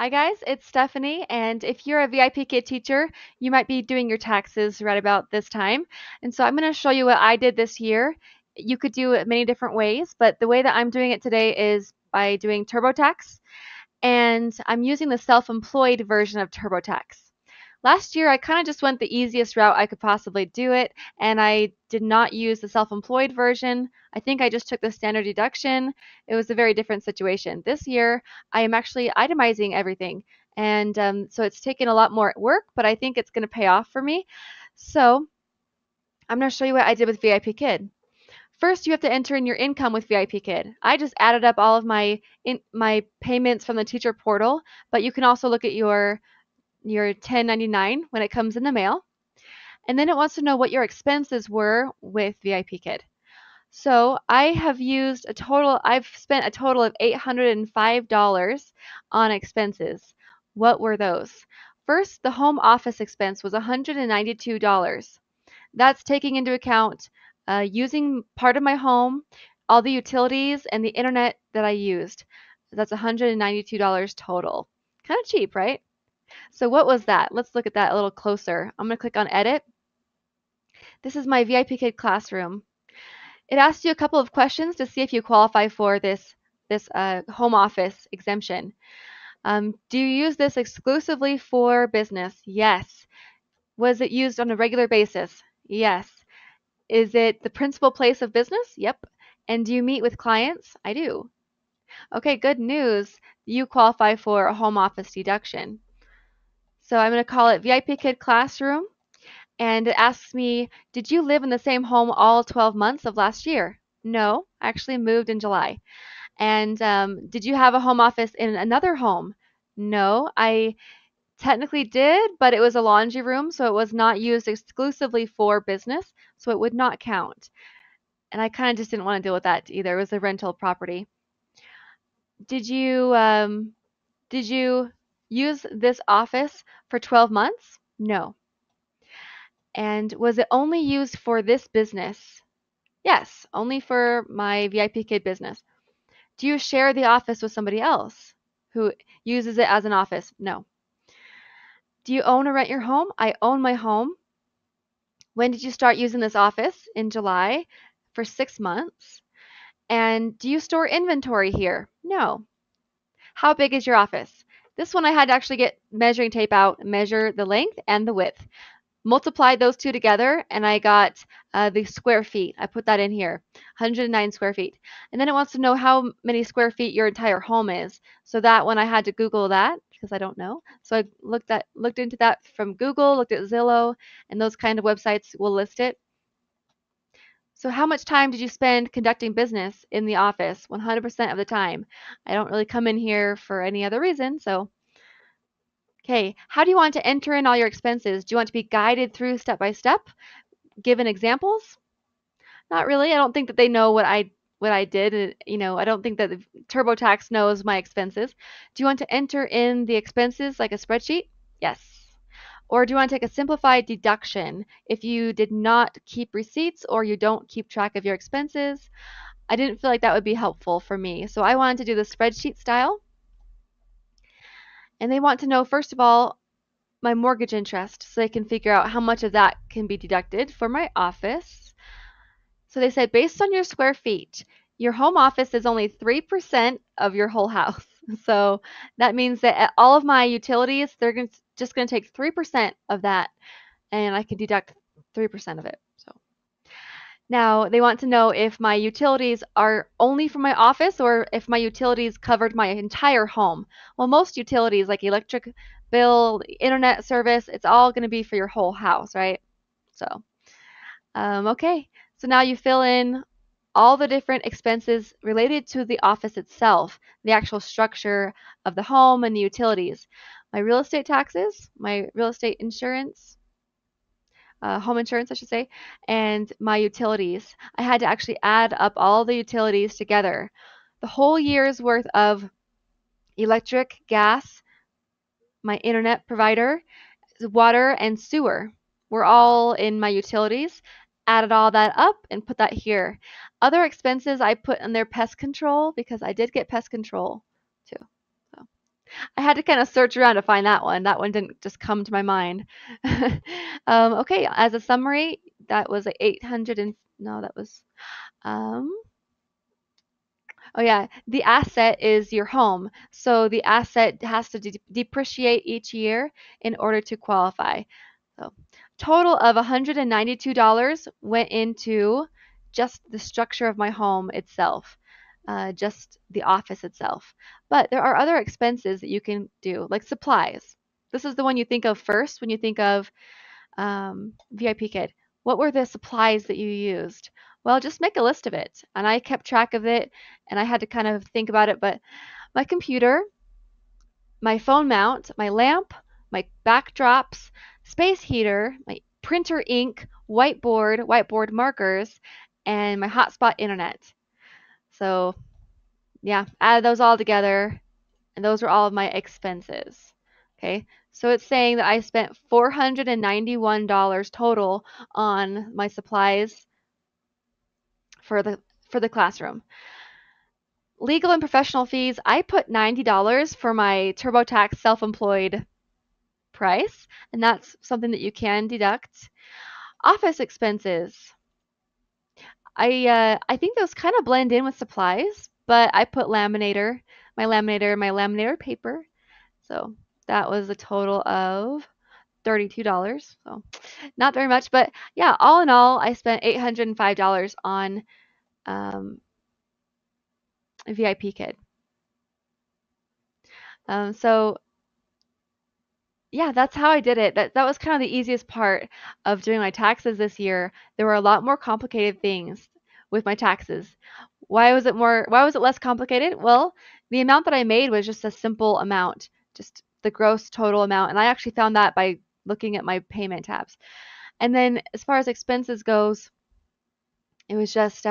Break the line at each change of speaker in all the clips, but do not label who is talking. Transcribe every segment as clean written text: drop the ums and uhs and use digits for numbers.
Hi guys, it's Stephanie, and if you're a VIP Kid teacher, you might be doing your taxes right about this time. And so I'm going to show you what I did this year. You could do it many different ways, but the way that I'm doing it today is by doing TurboTax, and I'm using the self-employed version of TurboTax. Last year, I kind of just went the easiest route I could possibly do it, and I did not use the self-employed version. I think I just took the standard deduction. It was a very different situation. This year, I am actually itemizing everything, and so it's taken a lot more work, but I think it's going to pay off for me. So I'm going to show you what I did with VIP Kid. First, you have to enter in your income with VIP Kid. I just added up all of my payments from the teacher portal, but you can also look at your 1099 when it comes in the mail. And then it wants to know what your expenses were with VIP Kid. So I've spent a total of $805 on expenses. What were those? First, the home office expense was $192. That's taking into account using part of my home, all the utilities, and the internet that I used. That's $192 total. Kind of cheap, right? So what was that? Let's look at that a little closer. I'm going to click on Edit. This is my VIP Kid classroom. It asks you a couple of questions to see if you qualify for this home office exemption. Do you use this exclusively for business? Yes. Was it used on a regular basis? Yes. Is it the principal place of business? Yep. And do you meet with clients? I do. Okay, good news. You qualify for a home office deduction. So I'm going to call it VIP Kid Classroom, and it asks me, did you live in the same home all 12 months of last year? No, I actually moved in July. And did you have a home office in another home? No, I technically did, but it was a laundry room, so it was not used exclusively for business, so it would not count. And I kind of just didn't want to deal with that either. It was a rental property. Did you did you use this office for 12 months? No. And was it only used for this business? Yes, only for my VIP Kid business. Do you share the office with somebody else who uses it as an office? No. Do you own or rent your home? I own my home. When did you start using this office? In July for 6 months. And do you store inventory here? No. How big is your office? This one I had to actually get measuring tape out, measure the length and the width. Multiplied those two together, and I got the square feet. I put that in here, 109 square feet. And then it wants to know how many square feet your entire home is. So that one I had to Google that because I don't know. So I looked into that from Google, looked at Zillow, and those kind of websites will list it. So how much time did you spend conducting business in the office? 100% of the time. I don't really come in here for any other reason, so okay, how do you want to enter in all your expenses? Do you want to be guided through step by step? Given examples? Not really. I don't think that they know what I did. I don't think that the TurboTax knows my expenses. Do you want to enter in the expenses like a spreadsheet? Yes. Or do you want to take a simplified deduction if you did not keep receipts or you don't keep track of your expenses? I didn't feel like that would be helpful for me. So I wanted to do the spreadsheet style. And they want to know, first of all, my mortgage interest so they can figure out how much of that can be deducted for my office. So they said, based on your square feet, your home office is only 3% of your whole house. So that means that at all of my utilities, they're just going to take 3% of that, and I can deduct 3% of it. So now they want to know if my utilities are only for my office or if my utilities covered my entire home. Well, most utilities like electric bill, internet service, it's all going to be for your whole house, right? So, okay. So now you fill in all the different expenses related to the office itself, the actual structure of the home and the utilities. My real estate taxes, my real estate insurance, home insurance, I should say, and my utilities. I had to actually add up all the utilities together. The whole year's worth of electric, gas, my internet provider, water, and sewer were all in my utilities. Added all that up and put that here. Other expenses I put in their pest control because I did get pest control too. So I had to kind of search around to find that one. That one didn't just come to my mind. Okay, as a summary, that was a 800 and no, that was um oh yeah, the asset is your home. So the asset has to depreciate each year in order to qualify. So total of $192 went into just the structure of my home itself, just the office itself. But there are other expenses that you can do, like supplies. This is the one you think of first when you think of VIP Kid. What were the supplies that you used? Well, just make a list of it. And I kept track of it and I had to kind of think about it. But my computer, my phone mount, my lamp, my backdrops, space heater, my printer ink, whiteboard markers, and my hotspot internet. So, yeah, add those all together, and those are all of my expenses. Okay, so it's saying that I spent $491 total on my supplies for the classroom. Legal and professional fees, I put $90 for my TurboTax self-employed price, and that's something that you can deduct. Office expenses, I think those kind of blend in with supplies, but I put my laminator paper. So that was a total of $32. So not very much, but yeah, all in all, I spent $805 on VIP Kid. So yeah, that's how I did it. That was kind of the easiest part of doing my taxes this year. There were a lot more complicated things with my taxes. Why was it less complicated? Well, the amount that I made was just a simple amount, just the gross total amount, and I actually found that by looking at my payment tabs. And then as far as expenses goes, it was just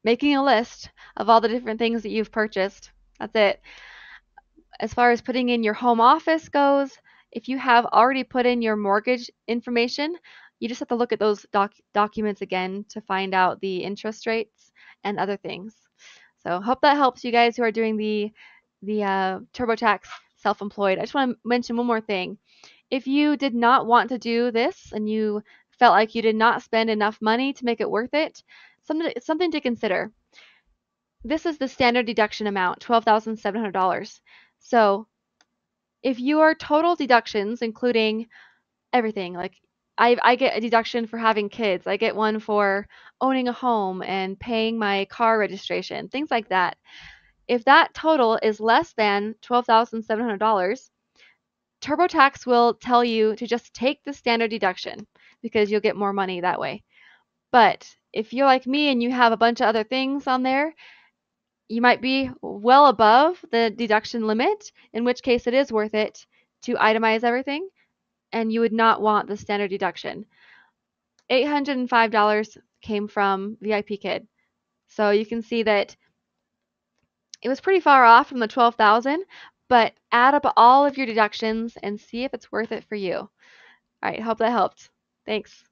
making a list of all the different things that you've purchased. That's it. As far as putting in your home office goes, if you have already put in your mortgage information, you just have to look at those documents again to find out the interest rates and other things. So hope that helps you guys who are doing the TurboTax self-employed. I just want to mention one more thing. If you did not want to do this and you felt like you did not spend enough money to make it worth it, something to consider. This is the standard deduction amount, $12,700. So if your total deductions, including everything, like I get a deduction for having kids, I get one for owning a home and paying my car registration, things like that. If that total is less than $12,700, TurboTax will tell you to just take the standard deduction because you'll get more money that way. But if you're like me and you have a bunch of other things on there, you might be well above the deduction limit, in which case it is worth it to itemize everything, and you would not want the standard deduction. $805 came from VIP Kid. So you can see that it was pretty far off from the 12,000, but add up all of your deductions and see if it's worth it for you. All right, hope that helped. Thanks.